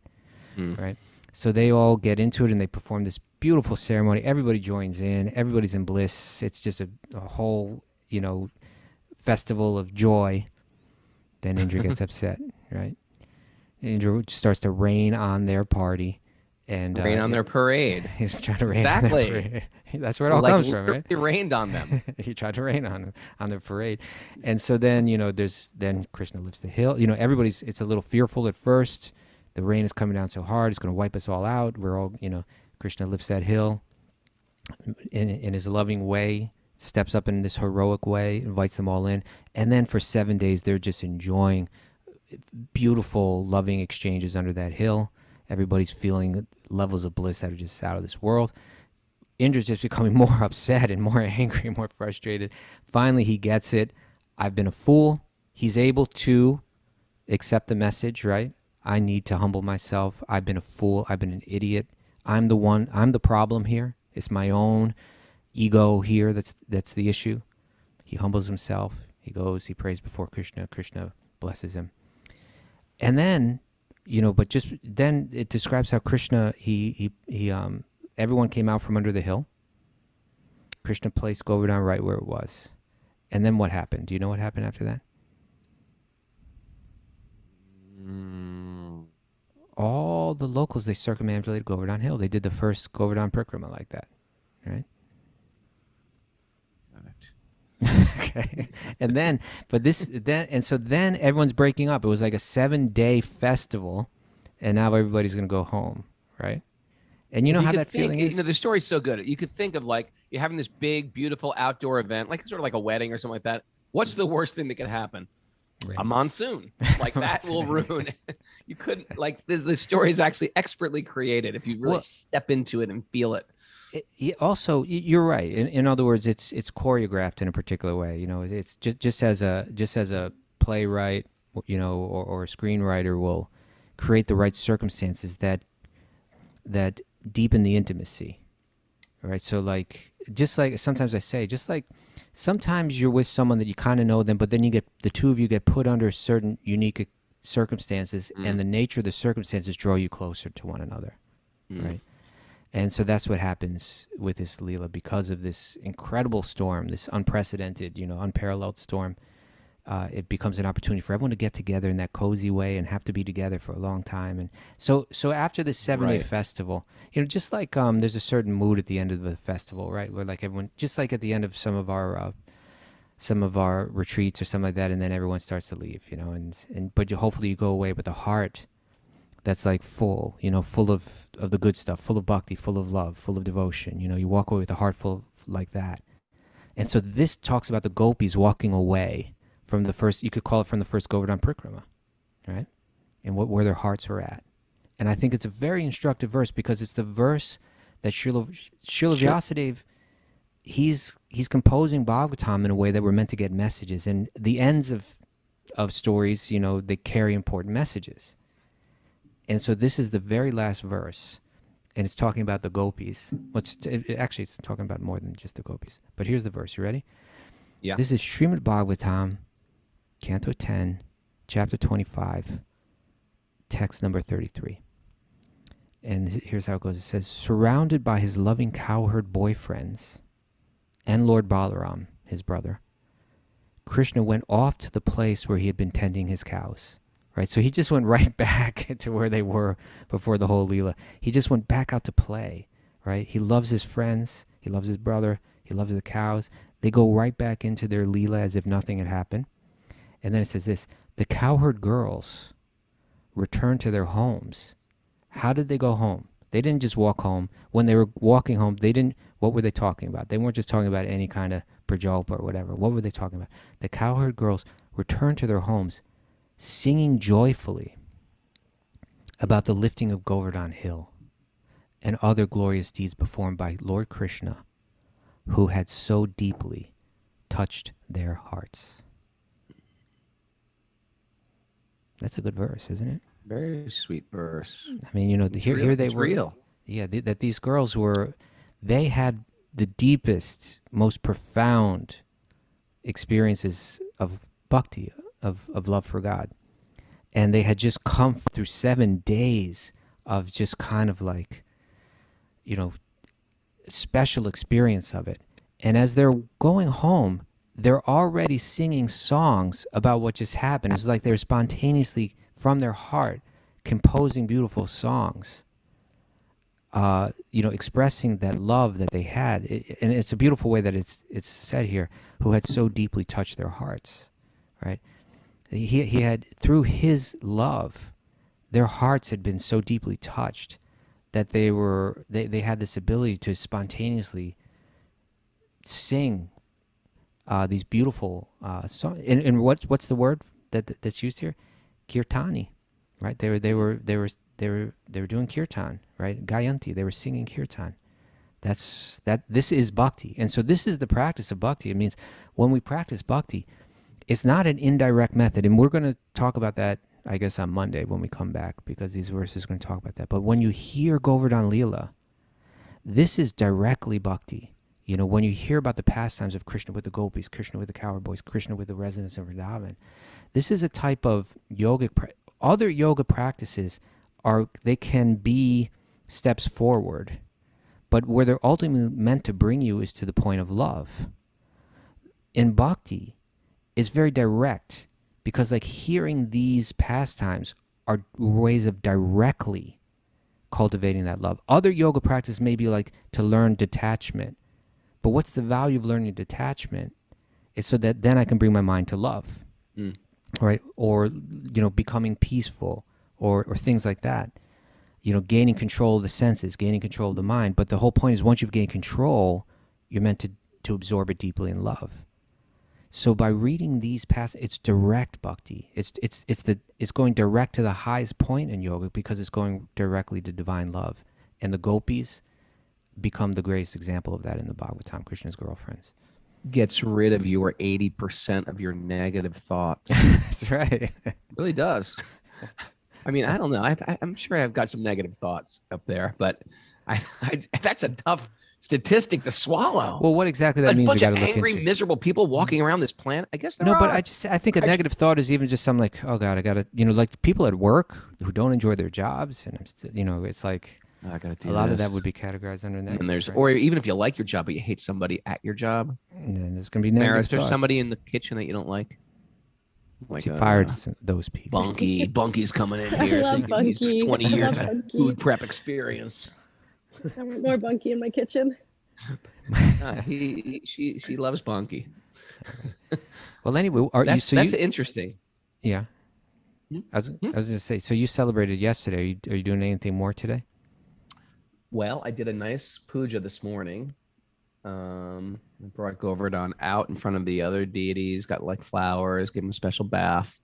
right? So they all get into it and they perform this beautiful ceremony. Everybody joins in. Everybody's in bliss. It's just a whole, festival of joy. Then Indra gets upset, right? Indra starts to rain on their party. And rain on their parade. He's trying to rain on their parade. That's where it all comes from, right? It rained on them. He tried to rain on their parade. And so then, then Krishna lifts the hill. It's a little fearful at first. The rain is coming down so hard, it's going to wipe us all out. We're all, Krishna lifts that hill in his loving way, steps up in this heroic way, invites them all in. And then for 7 days, they're just enjoying beautiful, loving exchanges under that hill. Everybody's feeling levels of bliss that are just out of this world. Indra's just becoming more upset and more angry, more frustrated. Finally, he gets it. I've been a fool. He's able to accept the message, right? I need to humble myself. I've been a fool. I've been an idiot. I'm the problem here. It's my own ego here that's the issue. He humbles himself. He goes, he prays before Krishna. Krishna blesses him. And then, but just then it describes how Krishna, everyone came out from under the hill. Krishna placed Govardhan right where it was. And then what happened? Do you know what happened after that? All the locals, they circumambulated Govardhan Hill. They did the first Govardhan Parikrama like that, right? Okay. And then, so then everyone's breaking up. It was like a 7-day festival, and now everybody's going to go home, right? And you know how that feeling is? The story's so good. You could think of like you're having this big, beautiful outdoor event, like sort of like a wedding or something like that. What's the worst thing that could happen? Right. A monsoon. Like that will ruin it. You couldn't, like, the story is actually expertly created if you really step into it and feel it. Also, you're right. In other words, it's choreographed in a particular way. It's just as a playwright, or a screenwriter will create the right circumstances that deepen the intimacy. Right. So just like sometimes I say, sometimes you're with someone that you kind of know them, but then the two of you get put under certain unique circumstances, and the nature of the circumstances draw you closer to one another. Right. And so that's what happens with this Leela because of this incredible storm, this unprecedented, unparalleled storm. It becomes an opportunity for everyone to get together in that cozy way and have to be together for a long time. And so after this 7-day festival, just like there's a certain mood at the end of the festival, right? Where like everyone, just like at the end of some of our retreats or something like that, and then everyone starts to leave, but hopefully you go away with a heart that's like full, full of the good stuff, full of bhakti, full of love, full of devotion. You walk away with a heart full of like that. And so this talks about the gopis walking away from the first, you could call it from the first Govardhan Parikrama, right? And where their hearts are at. And I think it's a very instructive verse because it's the verse that Srila Vyasadeva, he's composing Bhagavatam in a way that we're meant to get messages. And the ends of stories, they carry important messages. And so this is the very last verse, and it's talking about the gopis. Actually, it's talking about more than just the gopis. But here's the verse. You ready? Yeah. This is Srimad Bhagavatam, Canto 10, Chapter 25, text number 33. And here's how it goes. It says, surrounded by his loving cowherd boyfriends and Lord Balaram, his brother, Krishna went off to the place where he had been tending his cows. Right? So he just went right back to where they were before the whole Leela. He just went back out to play. Right? He loves his friends. He loves his brother. He loves the cows. They go right back into their Leela as if nothing had happened. And then it says this, the cowherd girls returned to their homes. How did they go home? They didn't just walk home. When they were walking home, what were they talking about? They weren't just talking about any kind of prajalpa or whatever. What were they talking about? The cowherd girls returned to their homes singing joyfully about the lifting of Govardhan Hill and other glorious deeds performed by Lord Krishna, who had so deeply touched their hearts. That's a good verse, isn't it? Very sweet verse. I mean, here they were. Real. Yeah, that these girls they had the deepest, most profound experiences of bhakti, of love for God. And they had just come through 7 days of just kind of like, special experience of it. And as they're going home, they're already singing songs about what just happened. It's like they're spontaneously, from their heart, composing beautiful songs, expressing that love that they had. And it's a beautiful way that it's said here, who had so deeply touched their hearts, right? He had, through his love, their hearts had been so deeply touched that they had this ability to spontaneously sing these beautiful songs. And what's the word that's used here? Kirtani, right? They were doing kirtan, right? Gayanti. They were singing kirtan. This is bhakti. And so this is the practice of bhakti. It means when we practice bhakti, it's not an indirect method. And we're going to talk about that, I guess, on Monday when we come back, because these verses are going to talk about that. But when you hear Govardhan Leela, this is directly bhakti. When you hear about the pastimes of Krishna with the gopis, Krishna with the cowherd boys, Krishna with the residents of Vrindavan, this is a type of yogic. Other yoga practices they can be steps forward, but where they're ultimately meant to bring you is to the point of love. In bhakti, it's very direct, because like hearing these pastimes are ways of directly cultivating that love. Other yoga practices may be like to learn detachment. But what's the value of learning detachment? It's so that then I can bring my mind to love, right? Or, becoming peaceful or things like that. Gaining control of the senses, gaining control of the mind. But the whole point is once you've gained control, you're meant to absorb it deeply in love. So by reading these passages, it's direct bhakti. It's going direct to the highest point in yoga because it's going directly to divine love. And the gopis become the greatest example of that in the Bhagavatam, Krishna's girlfriends. Gets rid of your 80% of your negative thoughts. That's right. It really does. I mean, I don't know. I'm sure I've got some negative thoughts up there, but that's a tough statistic to swallow. Well, what exactly that means, we got to look into. Angry, miserable people walking around this planet. I guess there are. No, but I think a negative thought is even just something like, oh God, I got to, like people at work who don't enjoy their jobs, and I'm still, it's like, I gotta do a lot of that would be categorized under that. And there's, or even if you like your job, but you hate somebody at your job. And then there's going to be negative Is there thoughts. somebody in the kitchen that you don't like? She fired those people. Bunky's coming in here. I love Bunky. He's got 20 years of food prep experience. I want more Bunky in my kitchen. She loves Bunky. Well, anyway, that's interesting. Yeah. I was going to say, so you celebrated yesterday. Are you doing anything more today? Well, I did a nice puja this morning. I brought Govardhan out in front of the other deities, got like flowers, gave him a special bath.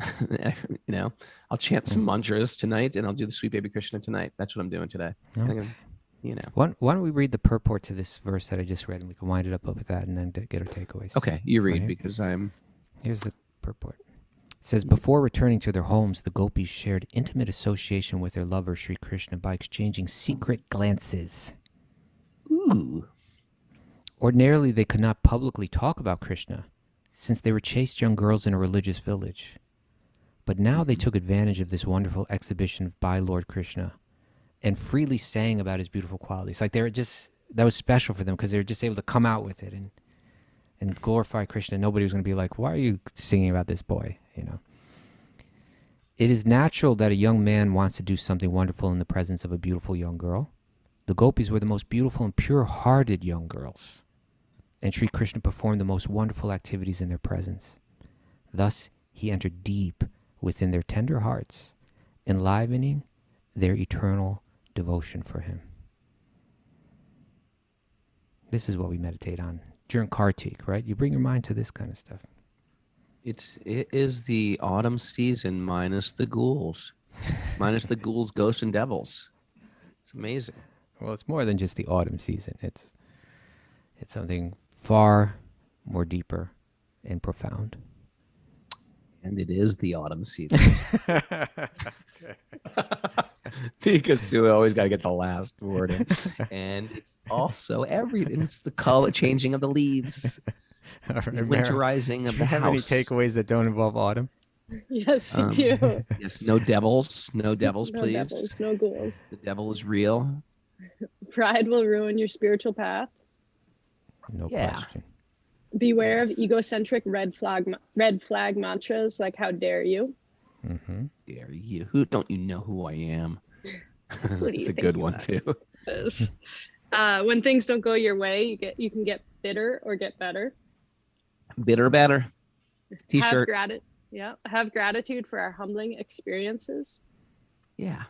I'll chant some mantras tonight, and I'll do the Sweet Baby Krishna tonight. That's what I'm doing today. Okay. Why don't we read the purport to this verse that I just read, and we can wind it up with that, and then get our takeaways. Okay, you read Right. because I'm. Here's the purport. It says, before returning to their homes, the gopis shared intimate association with their lover, Sri Krishna, by exchanging secret glances. Ooh. Ordinarily, they could not publicly talk about Krishna, since they were chaste young girls in a religious village. But now they took advantage of this wonderful exhibition by Lord Krishna and freely sang about his beautiful qualities. Like that was special for them because they were just able to come out with it and glorify Krishna. Nobody was going to be like, why are you singing about this boy? It is natural that a young man wants to do something wonderful in the presence of a beautiful young girl. The gopis were the most beautiful and pure-hearted young girls, and Sri Krishna performed the most wonderful activities in their presence. Thus, he entered deep within their tender hearts, enlivening their eternal devotion for him. This is what we meditate on during Kartik, right? You bring your mind to this kind of stuff. It is the autumn season minus the ghouls, ghosts, and devils. It's amazing. Well, it's more than just the autumn season. It's something far more deeper and profound. And it is the autumn season. Because you always got to get the last word in. And it's also it's the color changing of the leaves. Right, Winterizing of the house. Do you have any takeaways that don't involve autumn? Yes, we do. Yes, no devils. No devils, No please. devils, no ghouls. The devil is real. Pride will ruin your spiritual path. No Yeah. question. Beware of egocentric red flag mantras like "How dare you." Mm-hmm. Dare you? Don't you know who I am? Who do you It's a think good you one are? too. Is. When things don't go your way, you can get bitter or get better. Bitter better. T-shirt. Have gratitude for our humbling experiences. Yeah.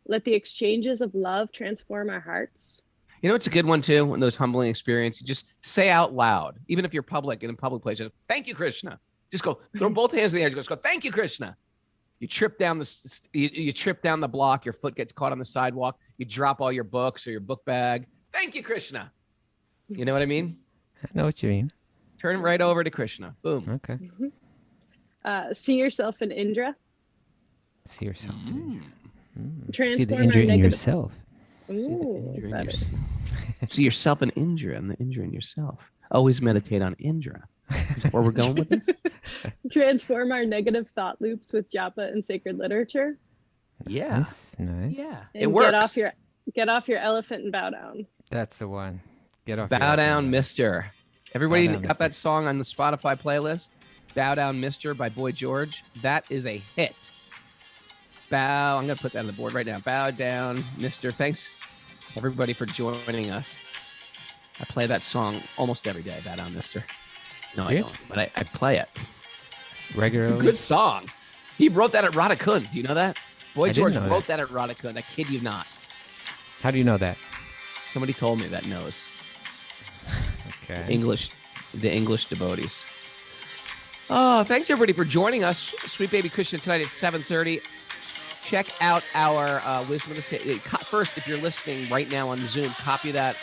Let the exchanges of love transform our hearts. You know, it's a good one too. When those humbling experiences, you just say out loud, even if you're in a public place. Just, thank you, Krishna. Just go throw both hands in the air. Just go, thank you, Krishna. You trip down the block. Your foot gets caught on the sidewalk. You drop all your books or your book bag. Thank you, Krishna. You know what I mean? I know what you mean. Turn it right over to Krishna. Boom. Okay. See yourself in Indra. See yourself. Mm. See the Transform Indra our in negative. yourself. Ooh, Indra in better. yourself. See yourself in Indra and the Indra in yourself. Always meditate on Indra. Is that where we're going with this? Transform our negative thought loops with japa and sacred literature. Yeah. Nice. Yeah. And It works. Get off your elephant and bow down. That's the one. Get off. your Bow down, elephant. Mister. Everybody Bow got Down, that Mister. song on the Spotify playlist? Bow Down, Mister by Boy George. That is a hit. I'm going to put that on the board right now. Bow down, Mister. Thanks, everybody, for joining us. I play that song almost every day, Bow Down, Mister. No, I Yeah? don't, but I play it. Regularly. It's a good song. He wrote that at Radhakund. Do you know that? Boy I didn't George know wrote that. that at Radhakund. I kid you not. How do you know that? Somebody told me that knows. Okay. The English devotees. Oh, thanks everybody for joining us. Sweet Baby Krishna tonight at 7:30. Check out our Wisdom of the Sage. First, if you're listening right now on Zoom, copy that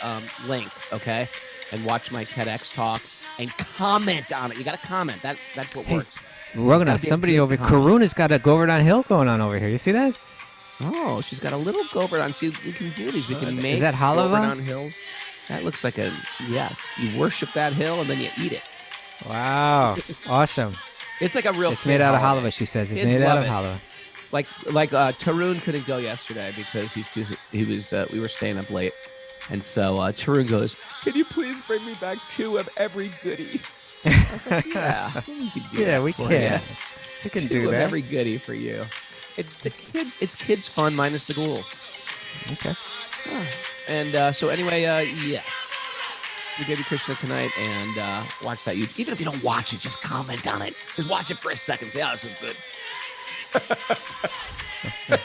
link, okay? And watch my TEDx talk and comment on it. You got to comment. That's what Hey, works. Raghunath, Gotta be a somebody good over. comment. Karuna's got a Govardhan Hill going on over here. You see that? Oh, she's got a little Govardhan. See, we can do these. We can make Is that halava? Govardhan hills. That looks like yes. You worship that hill and then you eat it. Wow. Awesome. It's like a real. It's made out of holiday. halava, she says. It's Kids made out of love halava. Like Tarun couldn't go yesterday because we were staying up late, and so Tarun goes, "Can you please bring me back 2 of every goodie?" I was like, "Yeah, we can do Yeah, that we for can. ya. We can 2 do of that. every goodie for you." It's kids fun minus the ghouls. Okay. And so anyway, yes. Devi Krishna tonight and watch that. Even if you don't watch it, just comment on it. Just watch it for a second. Say, oh, this is good.